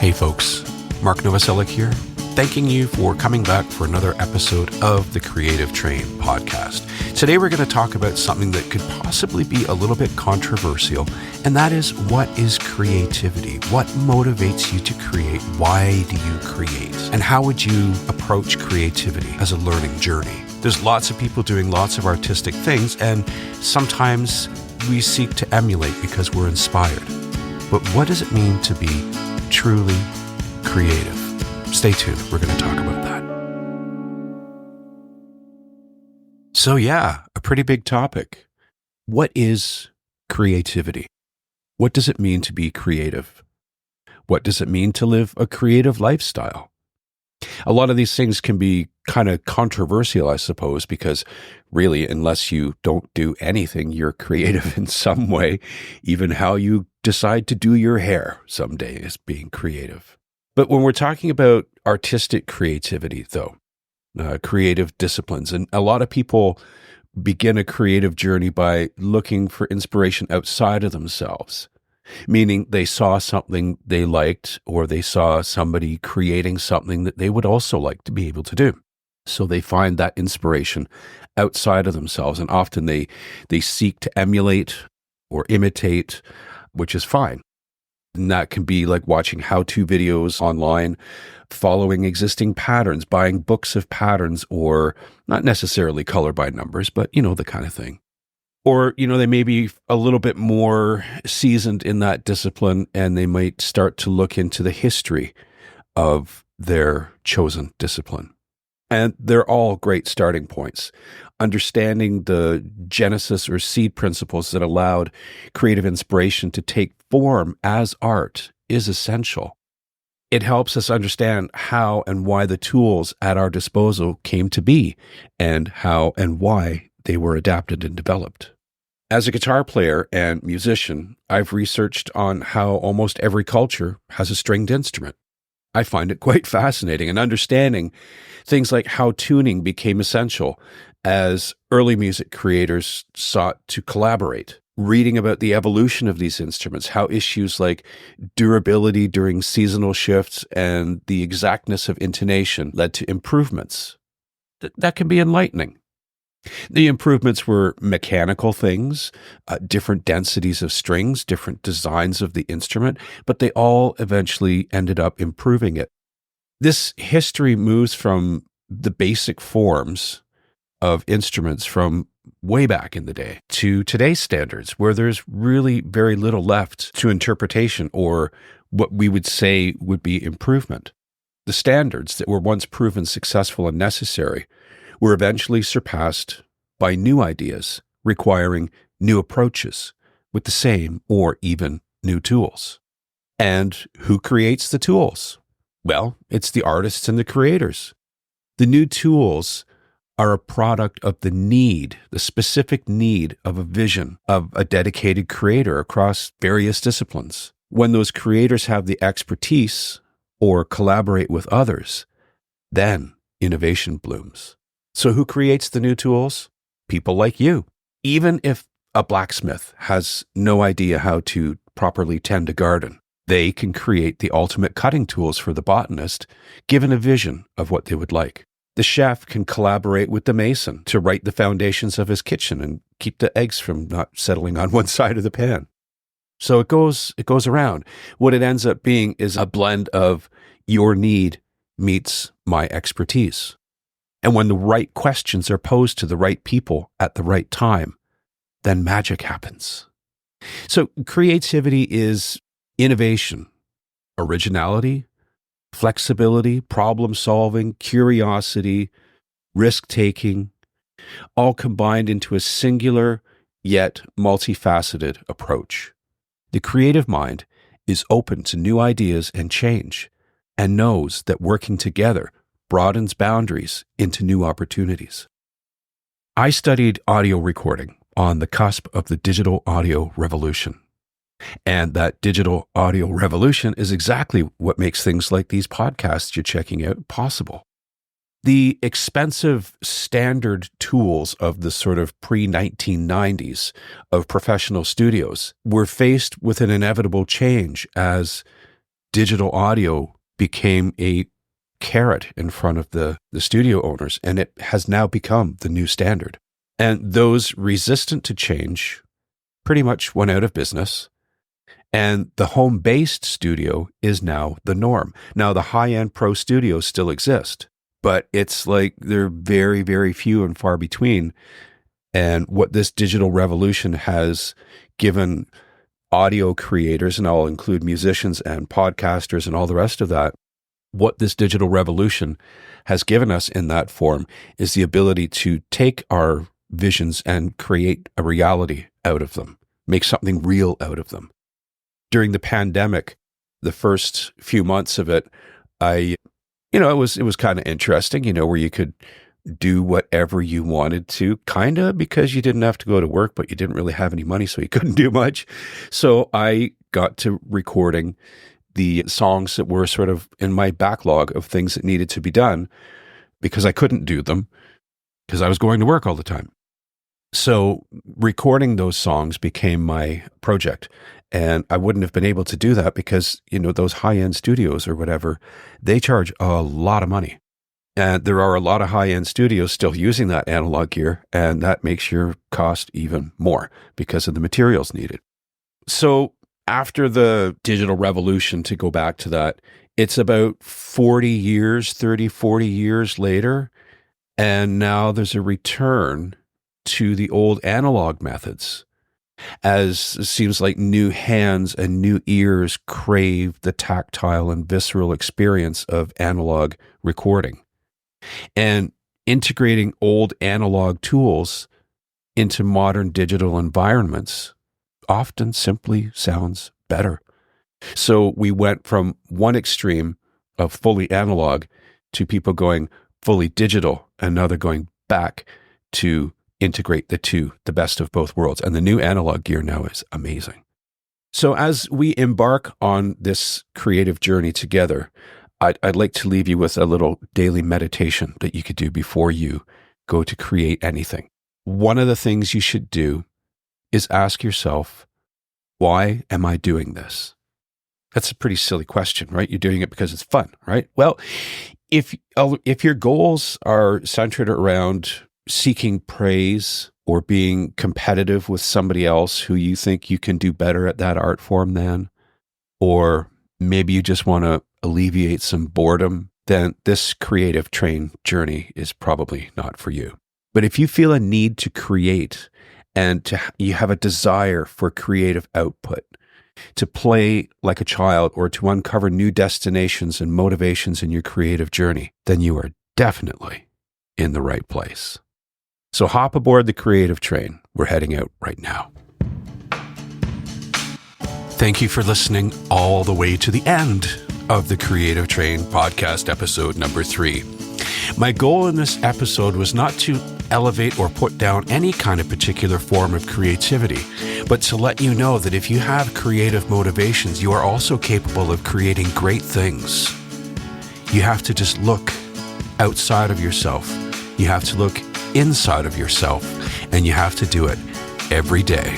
Hey folks, Mark Novoselic here, thanking you for coming back for another episode of the Creative Train podcast. Today we're going to talk about something that could possibly be a little bit controversial, and that is, what is creativity? What motivates you to create? Why do you create? And how would you approach creativity as a learning journey? There's lots of people doing lots of artistic things, and sometimes we seek to emulate because we're inspired. But what does it mean to be truly creative? Stay tuned. We're going to talk about that. So yeah, a pretty big topic. What is creativity? What does it mean to be creative? What does it mean to live a creative lifestyle? A lot of these things can be kind of controversial, I suppose, because really, unless you don't do anything, you're creative in some way. Even how you decide to do your hair someday is being creative. But when we're talking about artistic creativity, though, creative disciplines, and a lot of people begin a creative journey by looking for inspiration outside of themselves, meaning they saw something they liked, or they saw somebody creating something that they would also like to be able to do. So they find that inspiration outside of themselves, and often they seek to emulate or imitate, which is fine. And that can be like watching how-to videos online, following existing patterns, buying books of patterns, or not necessarily color by numbers, but the kind of thing. Or, they may be a little bit more seasoned in that discipline, and they might start to look into the history of their chosen discipline. And they're all great starting points. Understanding the genesis or seed principles that allowed creative inspiration to take form as art is essential. It helps us understand how and why the tools at our disposal came to be, and how and why they were adapted and developed. As a guitar player and musician, I've researched on how almost every culture has a stringed instrument. I find it quite fascinating, and understanding things like how tuning became essential as early music creators sought to collaborate. Reading about the evolution of these instruments, how issues like durability during seasonal shifts and the exactness of intonation led to improvements. That can be enlightening. The improvements were mechanical things, different densities of strings, different designs of the instrument, but they all eventually ended up improving it. This history moves from the basic forms of instruments from way back in the day to today's standards, where there's really very little left to interpretation or what we would say would be improvement. The standards that were once proven successful and necessary were eventually surpassed by new ideas requiring new approaches with the same or even new tools. And who creates the tools? Well, it's the artists and the creators. The new tools are a product of the specific need of a vision of a dedicated creator across various disciplines. When those creators have the expertise or collaborate with others, then innovation blooms. So who creates the new tools? People like you. Even if a blacksmith has no idea how to properly tend a garden, they can create the ultimate cutting tools for the botanist, given a vision of what they would like. The chef can collaborate with the mason to write the foundations of his kitchen and keep the eggs from not settling on one side of the pan. So it goes around. What it ends up being is a blend of your need meets my expertise. And when the right questions are posed to the right people at the right time, then magic happens. So creativity is innovation, originality, flexibility, problem-solving, curiosity, risk-taking, all combined into a singular yet multifaceted approach. The creative mind is open to new ideas and change, and knows that working together broadens boundaries into new opportunities. I studied audio recording on the cusp of the digital audio revolution. And that digital audio revolution is exactly what makes things like these podcasts you're checking out possible. The expensive standard tools of the sort of pre-1990s of professional studios were faced with an inevitable change as digital audio became a carrot in front of the studio owners, and it has now become the new standard. And those resistant to change pretty much went out of business. And the home-based studio is now the norm. Now, the high-end pro studios still exist, but it's like they're very, very few and far between. And what this digital revolution has given audio creators, and I'll include musicians and podcasters and all the rest of that, what this digital revolution has given us in that form is the ability to take our visions and create a reality out of them, make something real out of them. During the pandemic, the first few months of it, it was kind of interesting, where you could do whatever you wanted to, kind of, because you didn't have to go to work, but you didn't really have any money, so you couldn't do much. So I got to recording the songs that were sort of in my backlog of things that needed to be done because I couldn't do them because I was going to work all the time. So recording those songs became my project. And I wouldn't have been able to do that because, those high-end studios or whatever, they charge a lot of money. And there are a lot of high-end studios still using that analog gear, and that makes your cost even more because of the materials needed. So after the digital revolution, to go back to that, it's about 40 years later, and now there's a return to the old analog methods, as it seems like new hands and new ears crave the tactile and visceral experience of analog recording. And integrating old analog tools into modern digital environments often simply sounds better. So we went from one extreme of fully analog to people going fully digital, and now they're going back to integrate the two, the best of both worlds. And the new analog gear now is amazing. So as we embark on this creative journey together, I'd like to leave you with a little daily meditation that you could do before you go to create anything. One of the things you should do is ask yourself, why am I doing this? That's a pretty silly question, right? You're doing it because it's fun, right? Well, if your goals are centered around seeking praise or being competitive with somebody else who you think you can do better at that art form than, or maybe you just want to alleviate some boredom, then this creative train journey is probably not for you. But if you feel a need to create and you have a desire for creative output, to play like a child or to uncover new destinations and motivations in your creative journey, then you are definitely in the right place. So hop aboard the creative train. We're heading out right now. Thank you for listening all the way to the end of the Creative Train podcast episode number 3. My goal in this episode was not to elevate or put down any kind of particular form of creativity, but to let you know that if you have creative motivations, you are also capable of creating great things. You have to just look outside of yourself. You have to look inside of yourself, and you have to do it every day.